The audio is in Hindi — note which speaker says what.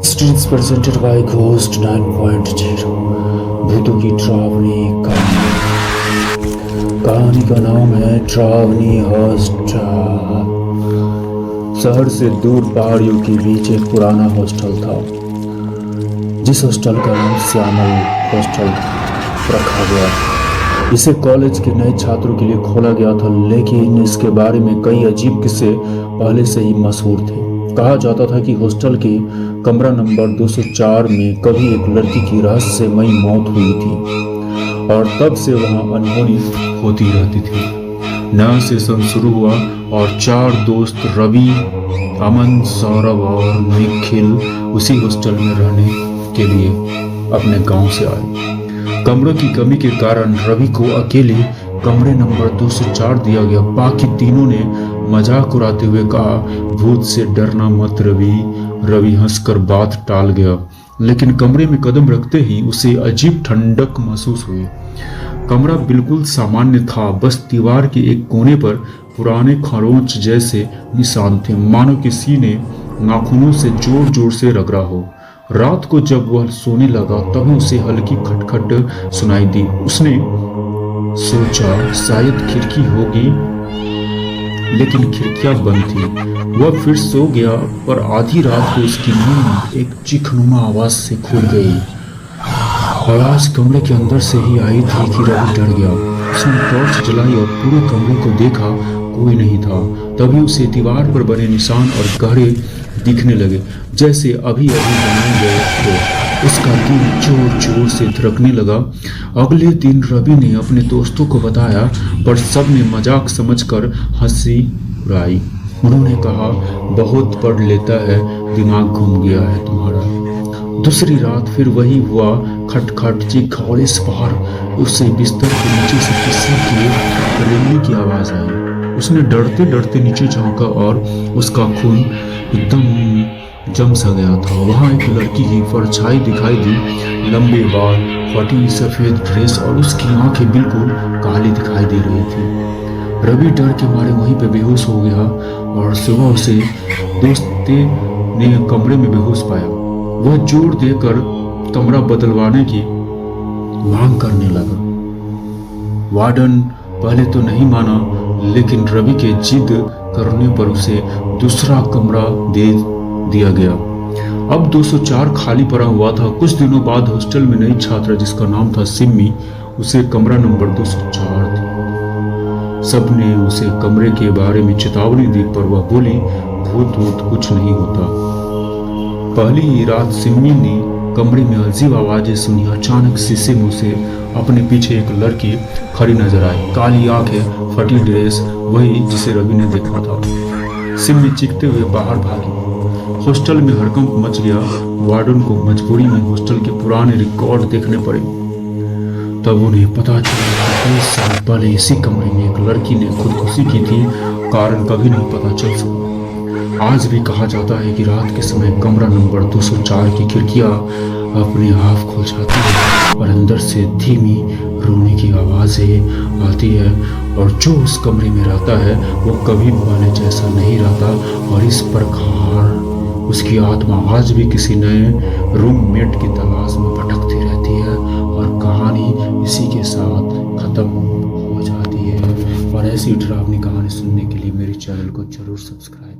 Speaker 1: स्ट्रीट्स प्रेजेंटेड बाय घोस्ट 9.0 भूतों की डरावनी कहानी का नाम है डरावनी हॉस्टल। शहर से दूर पहाड़ियों के बीच एक पुराना हॉस्टल था, जिस हॉस्टल का नाम श्यामल हॉस्टल रखा गया। इसे कॉलेज के नए छात्रों के लिए खोला गया था, लेकिन इसके बारे में कई अजीब किस्से पहले से ही मशहूर थे। कहा जाता था कि हॉस्टल के कमरा नंबर 204 में कभी एक लड़की की रहस्यमयी मौत हुई थी और तब से वहां अनहोनी होती रहती थी। नया सेशन शुरू हुआ और 4 दोस्त रवि, अमन, सौरभ और निखिल उसी हॉस्टल में रहने के लिए अपने गांव से आए। कमरों की कमी के कारण रवि को अकेले कमरे नंबर 204 दिया गया। बाकी तीनों ने मजाक उड़ाते हुए कहा, भूत से डरना मत रवि। रवि हंसकर बात टाल गया, लेकिन कमरे में कदम रखते ही उसे अजीब ठंडक महसूस हुई। कमरा बिल्कुल सामान्य था, बस दीवार के एक कोने पर पुराने खरोंच जैसे निशान थे, मानो किसी ने नाखूनों से जोर जोर से रगड़ा हो। रात को जब वह सोने लगा तभी उसे हल्की खटखट सुनाई दी। उसने सोचा शायद खिड़की होगी, लेकिन खिड़कियां बंद थी। वह फिर सो गया, पर आधी रात को उसकी नींद एक चीखनुमा आवाज से खुल गई। आवाज कमरे के अंदर से ही आई थी कि रवि डर गया। उसने टॉर्च जलाई और पूरे कमरे को देखा, कोई नहीं था। तभी उसे दीवार पर बने निशान और गहरे दिखने लगे, जैसे अभी अभी बनाए गए थे। उसका दिल जोर जोर से धड़कने लगा। अगले दिन रवि ने अपने दोस्तों को बताया, पर सब ने मजाक समझकर हंसी उड़ाई। उन्होंने कहा, बहुत पढ़ लेता है, दिमाग घूम गया है तुम्हारा। दूसरी रात फिर वही हुआ, खटखट चीख, और इस बार उसे बिस्तर के नीचे से किसी की रेंगने की आवाज आई। उसने डरते डरते नीचे झांका और उसका खून एकदम जम सा गया था। वहां एक लड़की की परछाई दिखाई दी, लंबे बाल, फटी सफेद ड्रेस और उसकी आंखें बिल्कुल काली दिखाई दे रही थी। रवि डर के मारे वहीं पे बेहोश हो गया और सुबह उसे दोस्ते ने कमरे में बेहोश पाया। वह जोर देकर कमरा बदलवाने की मांग करने लगा। वार्डन पहले तो नहीं माना, लेकिन रवि के जिद करने पर उसे दूसरा कमरा दे दिया गया। अब 204 खाली पड़ा हुआ था। कुछ दिनों बाद हॉस्टल में नई छात्रा, जिसका नाम था सिम्मी, उसे कमरा नंबर 204 थी। सबने उसे कमरे के बारे में चेतावनी दी, पर वह बोली, भूत भूत कुछ नहीं होता। पहली ही रात सिम्मी ने कमरे में अजीब आवाजें सुनी। अचानक शीशे मुंह से अपने पीछे एक लड़की खड़ी नजर आई, काली आंखें, फटी ड्रेस, वही जिसे रवि ने देखा था। सिम्मी चीखते हुए बाहर भागी। हॉस्टल में हड़कंप मच गया। वार्डन को मजबूरी में हॉस्टल के पुराने रिकॉर्ड देखने पड़े। तब उन्हें पता चला कि कई साल पहले इसी कमरे में एक लड़की ने खुदकुशी की थी। कारण कभी नहीं पता चल सका। आज भी कहा जाता है कि रात के समय कमरा नंबर 204 की खिड़कियां अपने आप खुल जाती है और अंदर से धीमी रोने की आवाजें आती है, और जो उस कमरे में रहता है वो कभी पहले जैसा नहीं रहता, और इस प्रकार उसकी आत्मा आज भी किसी नए रूममेट की तलाश में भटकती रहती है और कहानी इसी के साथ खत्म हो जाती है। और ऐसी डरावनी कहानी सुनने के लिए मेरे चैनल को जरूर सब्सक्राइब